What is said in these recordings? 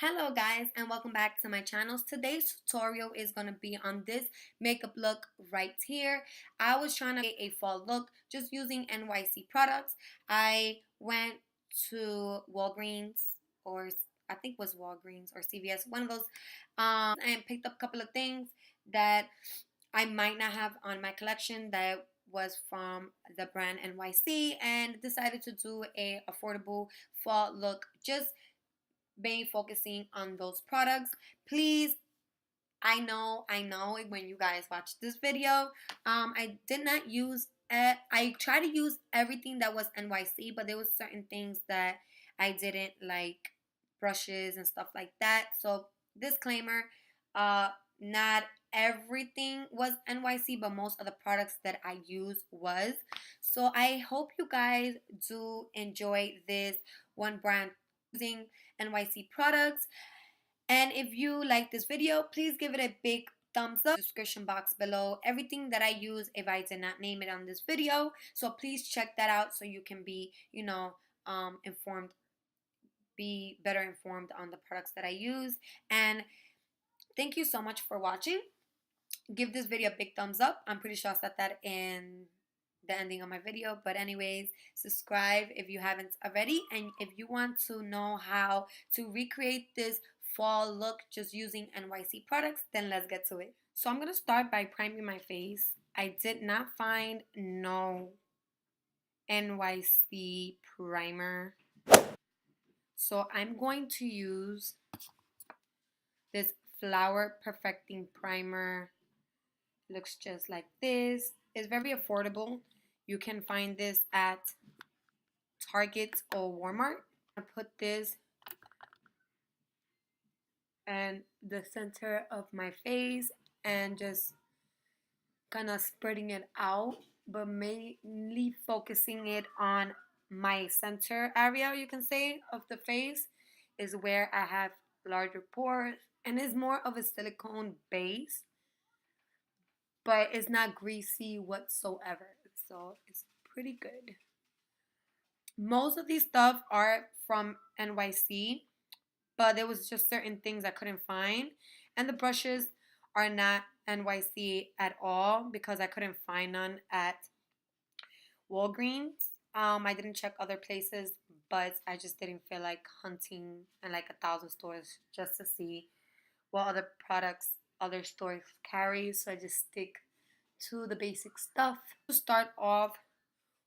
Hello guys and welcome back to my channel. Today's tutorial is going to be on this makeup look right here. I was trying to get a fall look just using NYC products. I went to Walgreens, or I think it was Walgreens or CVS, one of those, and picked up a couple of things that I might not have on my collection that was from the brand NYC, and decided to do a affordable fall look, just being focusing on those products. Please, I know when you guys watch this video, I did not use I tried to use everything that was NYC, but there was certain things that I didn't like, brushes and stuff like that. So disclaimer, not everything was NYC, but most of the products that I use was. So I hope you guys do enjoy this one brand using NYC products. And if you like this video, please give it a big thumbs up. Description box below, everything that I use if I did not name it on this video. So please check that out so you can be, informed, be better informed on the products that I use. And thank you so much for watching. Give this video a big thumbs up. I'm pretty sure I said that in the ending of my video, but anyways, subscribe if you haven't already. And if you want to know how to recreate this fall look just using NYC products, then let's get to it. So I'm gonna start by priming my face. I did not find no NYC primer, so I'm going to use this Flower Perfecting Primer. Looks just like this. It's very affordable. You can find this at Target or Walmart. I put this in the center of my face and just kind of spreading it out, but mainly focusing it on my center area, you can say, of the face is where I have larger pores, and it's more of a silicone base, but it's not greasy whatsoever, so it's pretty good. Most of these stuff are from NYC, but there was just certain things I couldn't find, and the brushes are not NYC at all because I couldn't find none at Walgreens. I didn't check other places, but I just didn't feel like hunting in like 1,000 stores just to see what other products other stores carry, so I just stick to the basic stuff. To start off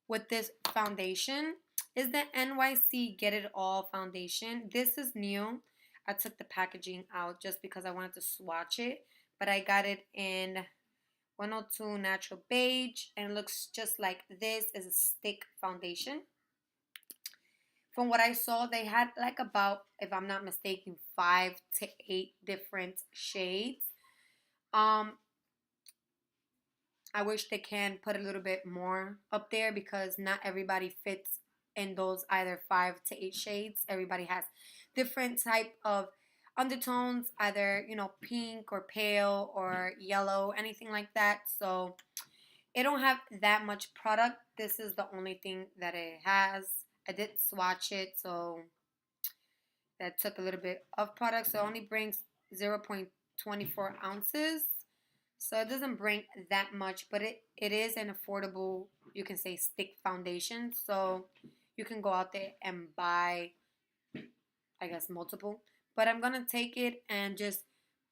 with this foundation is the NYC Get It All foundation. This is new. I took the packaging out just because I wanted to swatch it, but I got it in 102 Natural Beige, and it looks just like this. Is a stick foundation. From what I saw, they had like about, if I'm not mistaken, 5 to 8 different shades. I wish they can put a little bit more up there because not everybody fits in those either 5 to 8 shades. Everybody has different type of undertones, either, pink or pale or yellow, anything like that. So it don't have that much product. This is the only thing that it has. I did swatch it, so that took a little bit of product. So it only brings 0.24 ounces. So it doesn't bring that much, but it is an affordable, you can say, stick foundation. So you can go out there and buy, I guess, multiple. But I'm going to take it and just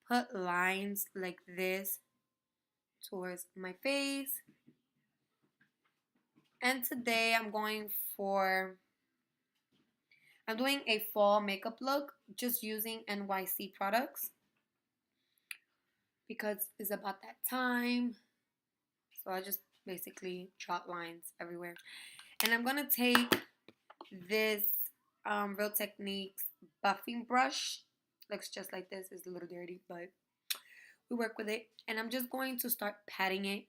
put lines like this towards my face. And today I'm doing a fall makeup look just using NYC products because it's about that time. So I just basically draw lines everywhere. And I'm going to take this Real Techniques buffing brush. Looks just like this. It's a little dirty, but we work with it. And I'm just going to start patting it.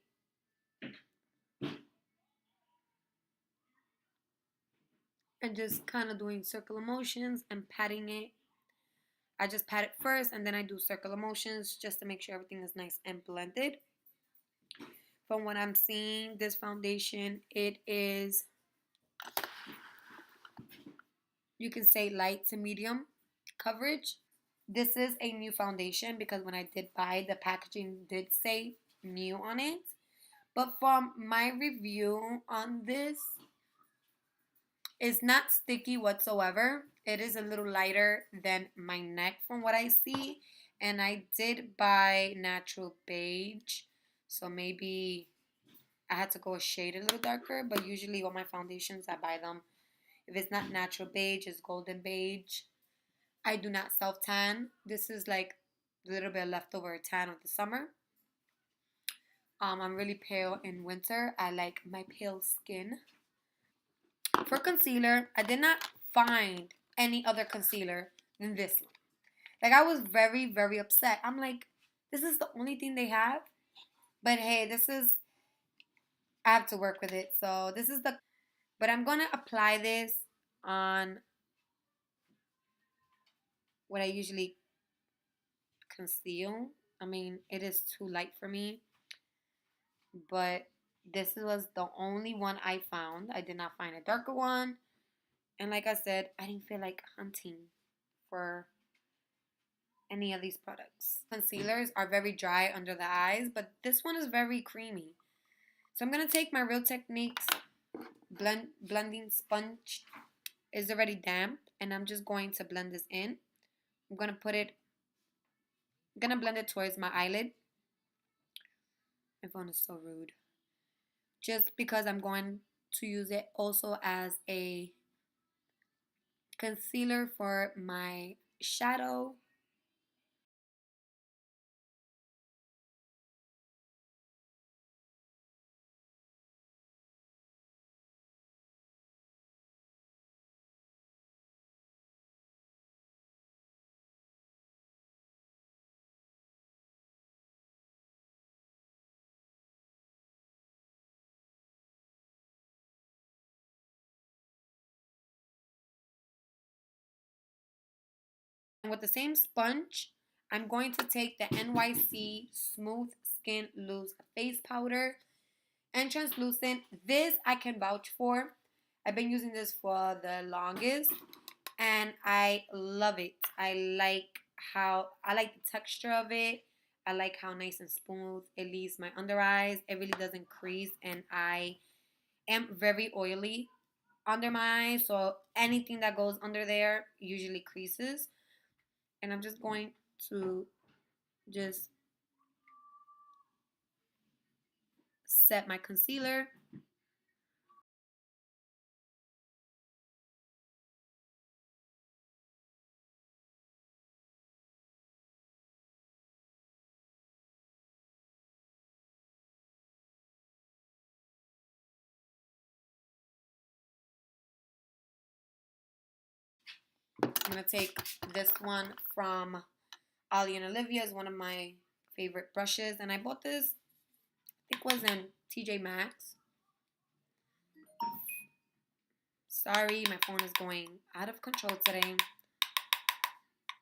And just kind of doing circular motions and patting it. I just pat it first and then I do circular motions just to make sure everything is nice and blended. From what I'm seeing, this foundation, it is, you can say, light to medium coverage. This is a new foundation because when I did buy, the packaging did say new on it. But from my review on this, it's not sticky whatsoever. It is a little lighter than my neck from what I see. And I did buy natural beige. So maybe I had to go a shade a little darker. But usually all my foundations, I buy them. If it's not natural beige, it's golden beige. I do not self-tan. This is like a little bit leftover tan of the summer. I'm really pale in winter. I like my pale skin. For concealer, I did not find any other concealer than this one. Like, I was very, very upset. I'm like, this is the only thing they have? But hey, I have to work with it. So but I'm going to apply this on what I usually conceal. I mean, it is too light for me. But this was the only one I found. I did not find a darker one. And like I said, I didn't feel like hunting for any of these products. Concealers are very dry under the eyes, but this one is very creamy. So I'm going to take my Real Techniques blending sponge. It's already damp, and I'm just going to blend this in. I'm going to blend it towards my eyelid. My phone is so rude. Just because I'm going to use it also as a concealer for my shadow. And with the same sponge, I'm going to take the NYC Smooth Skin Loose Face Powder and translucent. This I can vouch for. I've been using this for the longest and I love it. I like the texture of it. I like how nice and smooth it leaves my under eyes. It really doesn't crease, and I am very oily under my eyes, so anything that goes under there usually creases. And I'm just going to just set my concealer. I'm going to take this one from Ali and Olivia. Is one of my favorite brushes, and I bought this, I think it was in TJ Maxx. Sorry, my phone is going out of control today.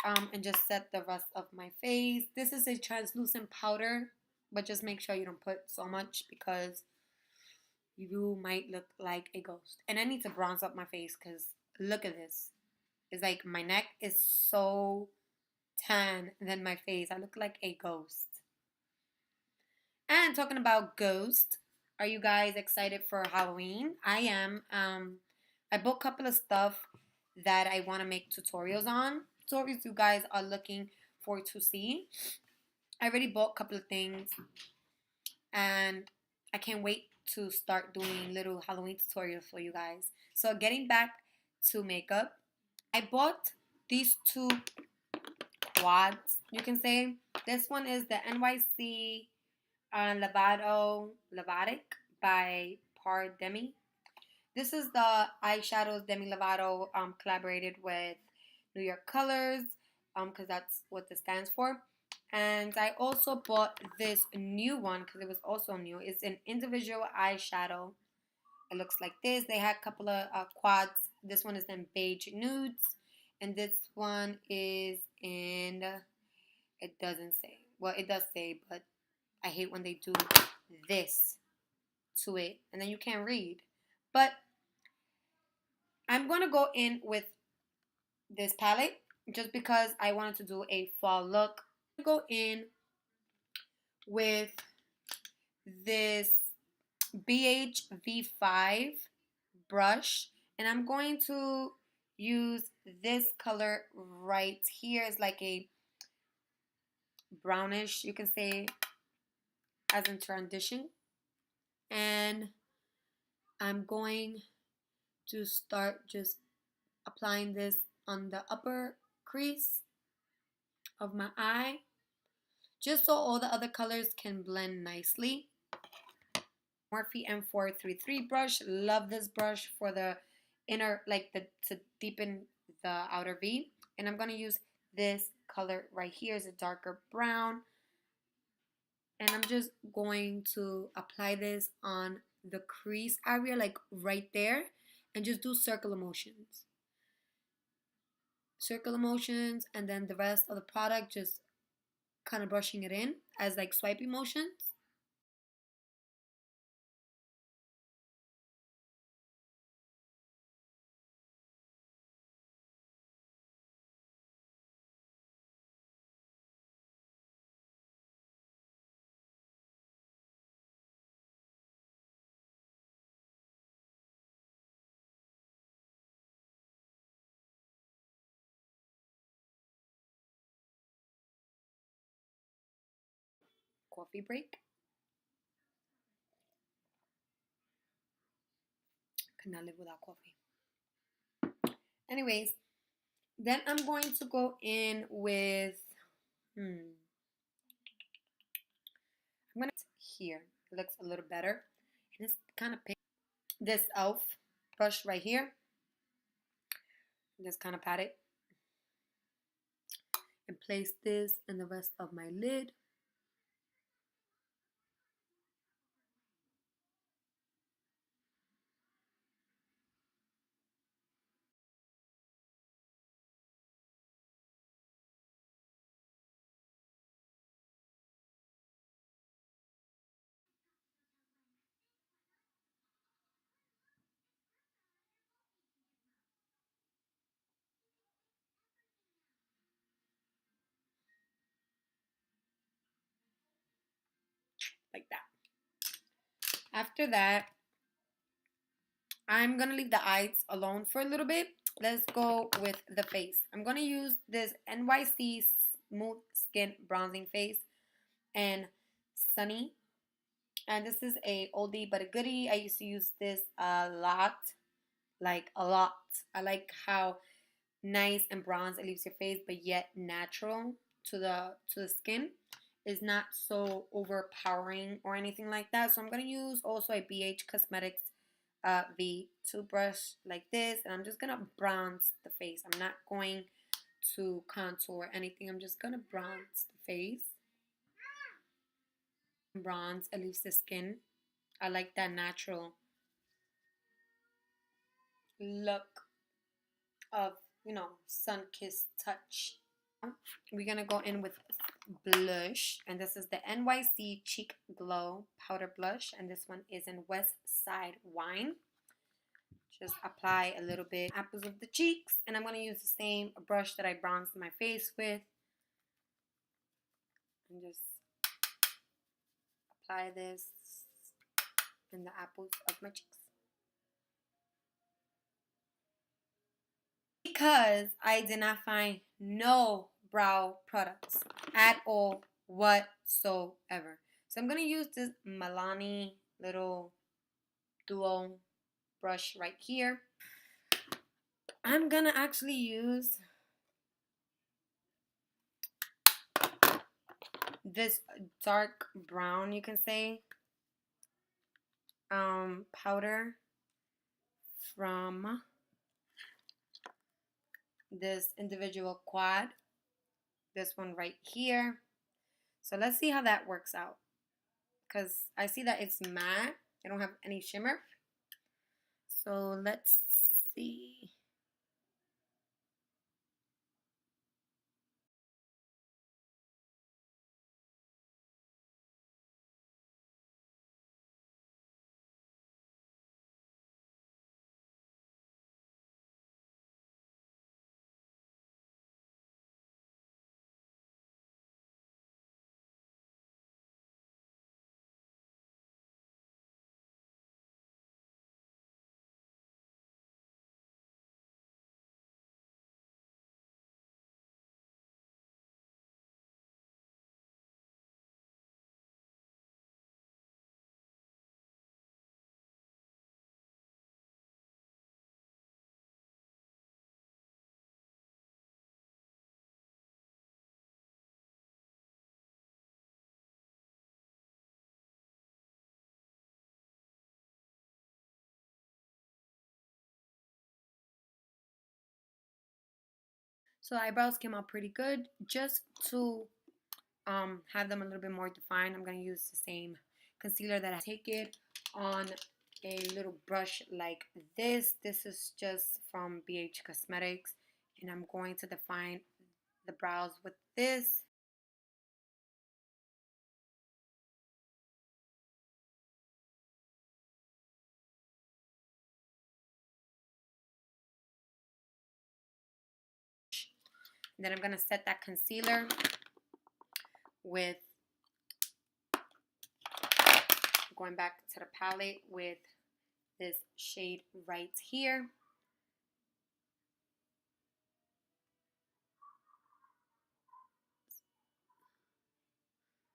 And just set the rest of my face. This is a translucent powder, but just make sure you don't put so much because you might look like a ghost. And I need to bronze up my face because look at this. It's like my neck is so tan than my face. I look like a ghost. And talking about ghosts, are you guys excited for Halloween? I am. I bought a couple of stuff that I want to make tutorials on. Tutorials you guys are looking for to see. I already bought a couple of things and I can't wait to start doing little Halloween tutorials for you guys. So getting back to makeup, I bought these two quads, you can say. This one is the NYC Lovatic by Demi. This is the eyeshadows Demi Lovato collaborated with New York Colors because that's what this stands for. And I also bought this new one because it was also new. It's an individual eyeshadow. It looks like this. They had a couple of quads. This one is in beige nudes. And this one is in, it doesn't say. Well, it does say, but I hate when they do this to it. And then you can't read. But I'm going to go in with this palette. just because I wanted to do a fall look. Go in with this beige V5 brush, and I'm going to use this color right here. It's like a brownish, you can say, as in transition. And I'm going to start just applying this on the upper crease of my eye, just so all the other colors can blend nicely. Morphe M433 brush. Love this brush for the inner, like to deepen the outer V. And I'm going to use this color right here. Is a darker brown. And I'm just going to apply this on the crease area, like right there, and just do circular motions. Circular motions, and then the rest of the product just kind of brushing it in as like swiping motions. Coffee break. Cannot live without coffee. Anyways, then I'm going to go in with I'm gonna here. It looks a little better. And it's kind of pink. This elf brush right here. Just kind of pat it. And place this in the rest of my lid. Like that. After that, I'm gonna leave the eyes alone for a little bit. Let's go with the face. I'm gonna use this NYC Smooth Skin Bronzing Face and Sunny. And this is a oldie but a goodie. I used to use this a lot. Like a lot. I like how nice and bronze it leaves your face, but yet natural to the skin. Is not so overpowering or anything like that. So I'm gonna use also a BH Cosmetics V2 brush like this, and I'm just gonna bronze the face. I'm not going to contour anything. I'm just gonna bronze the face. Bronze, it leaves the skin. I like that natural look of, sun-kissed touch. We're gonna go in with blush, and this is the NYC Cheek Glow Powder Blush, and this one is in West Side Wine. Just apply a little bit apples of the cheeks, and I'm gonna use the same brush that I bronzed my face with, and just apply this in the apples of my cheeks. Because I did not find no brow products at all whatsoever. So I'm going to use this Milani little duo brush right here. I'm going to actually use this dark brown, you can say, powder from this individual quad. This one right here. So let's see how that works out. Because I see that it's matte. I don't have any shimmer. So let's see. So the eyebrows came out pretty good. Just to have them a little bit more defined, I'm going to use the same concealer that I take it on a little brush like this. This is just from BH Cosmetics, and I'm going to define the brows with this. And then I'm going to set that concealer with, going back to the palette with this shade right here.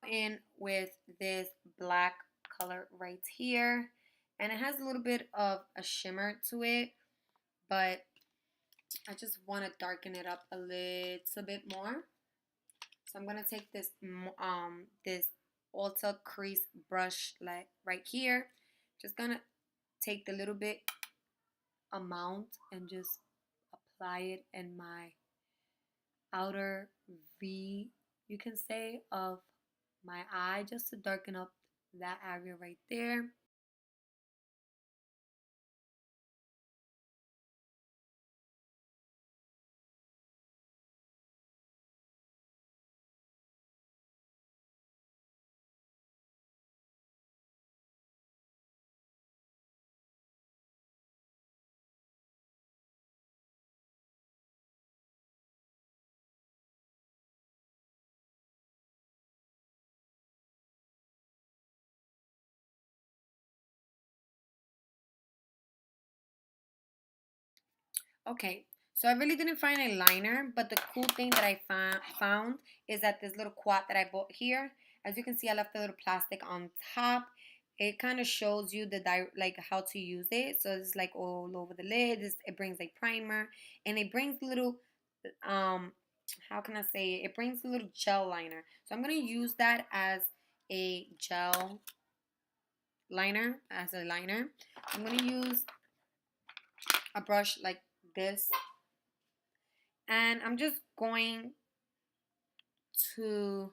In with this black color right here, and it has a little bit of a shimmer to it, but I just want to darken it up a little bit more. So I'm gonna take this this Ulta crease brush like right here. Just gonna take the little bit amount and just apply it in my outer V, you can say, of my eye, just to darken up that area right there. Okay, so I really didn't find a liner, but the cool thing that I found is that this little quad that I bought here, as you can see, I left a little plastic on top. It kind of shows you the like how to use it. So it's like all over the lid. It brings a primer, and it brings little how can I say it? It brings a little gel liner. So I'm gonna use that as a gel liner, as a liner. I'm gonna use a brush like this, and I'm just going to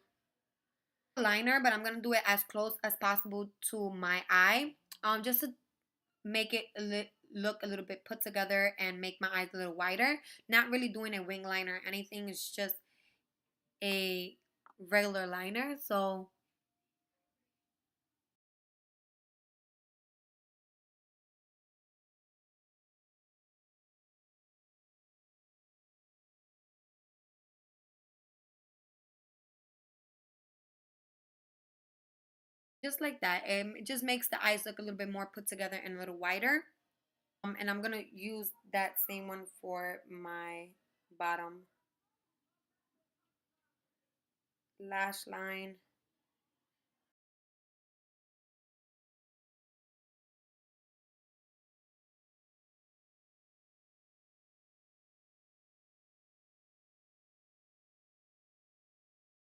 liner, but I'm gonna do it as close as possible to my eye, just to make it look a little bit put together and make my eyes a little wider. Not really doing a wing liner or anything. It's just a regular liner. So just like that, it just makes the eyes look a little bit more put together and a little wider. And I'm gonna use that same one for my bottom lash line.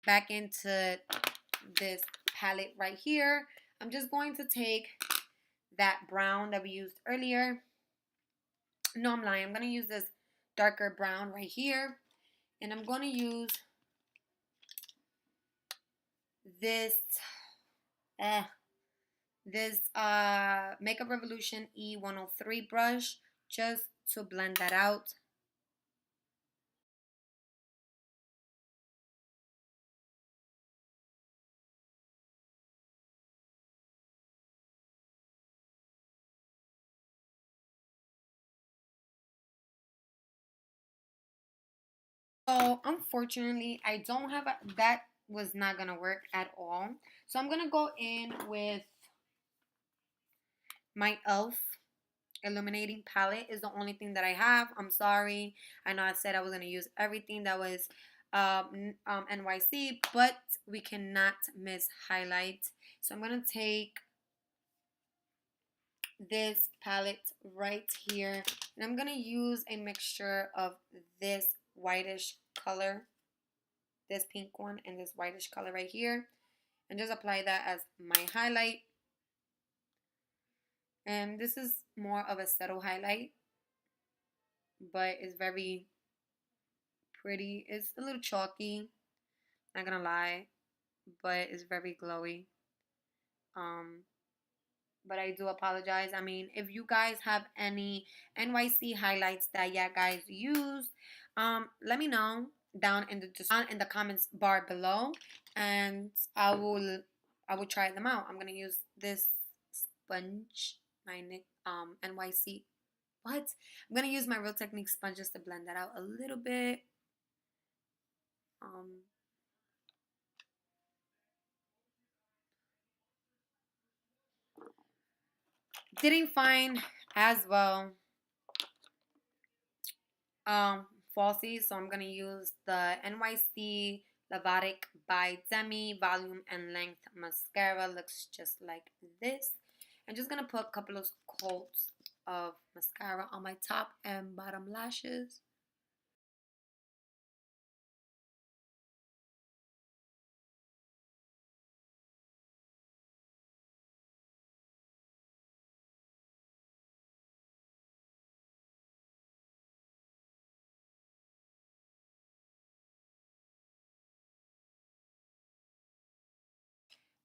Back into this palette right here, I'm just going to take that brown that we used earlier. No, I'm lying. I'm going to use this darker brown right here, and I'm going to use this uh, Makeup Revolution E103 brush just to blend that out. So unfortunately, I don't have that was not going to work at all. So I'm going to go in with my e.l.f. illuminating palette. Is the only thing that I have. I'm sorry. I know I said I was going to use everything that was NYC, but we cannot miss highlight. So I'm going to take this palette right here, and I'm going to use a mixture of this whitish color, this pink one, and this whitish color right here, and just apply that as my highlight. And this is more of a subtle highlight, but it's very pretty. It's a little chalky, not gonna lie, but it's very glowy. Um, but I do apologize. I mean, if you guys have any NYC highlights that yeah guys use, let me know down in the comments bar below, and I will try them out. I'm gonna use this sponge, my NYC. What? I'm gonna use my Real Technique sponge just to blend that out a little bit. Um, didn't find as well um falsies, so I'm gonna use the NYC Lovatic by Demi volume and length mascara. Looks just like this. I'm just gonna put a couple of coats of mascara on my top and bottom lashes.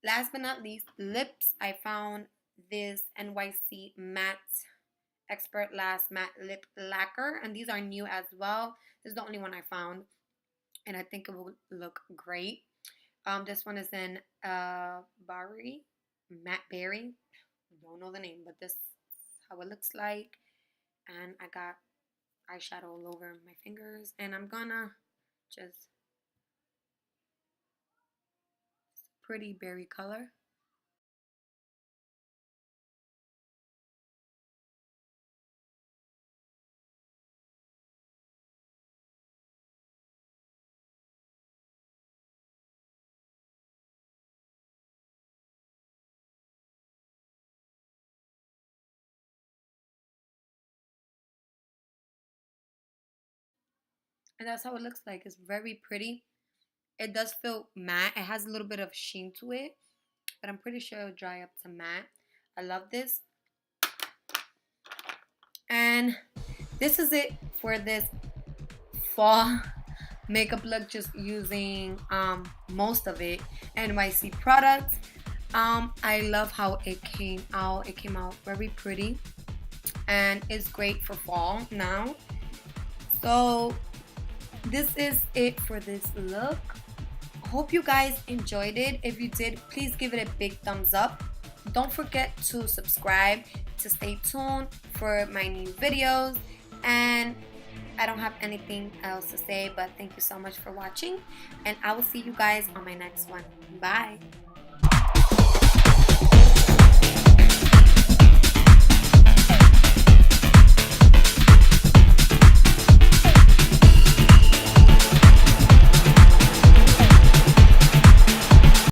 Last but not least, lips. I found this NYC matte Expert Last matte lip lacquer, and these are new as well. This is the only one I found, and I think it will look great. This one is in berry, matte berry. Don't know the name, but this is how it looks like. And I got eyeshadow all over my fingers, and I'm gonna just pretty berry color. And that's how it looks like. It's very pretty. It does feel matte. It has a little bit of sheen to it, but I'm pretty sure it'll dry up to matte. I love this. And this is it for this fall makeup look, just using most of it NYC products. I love how it came out. It came out very pretty, and it's great for fall now. So this is it for this look. Hope you guys enjoyed it. If you did, please give it a big thumbs up. Don't forget to subscribe to stay tuned for my new videos. And I don't have anything else to say, but thank you so much for watching, and I will see you guys on my next one. Bye.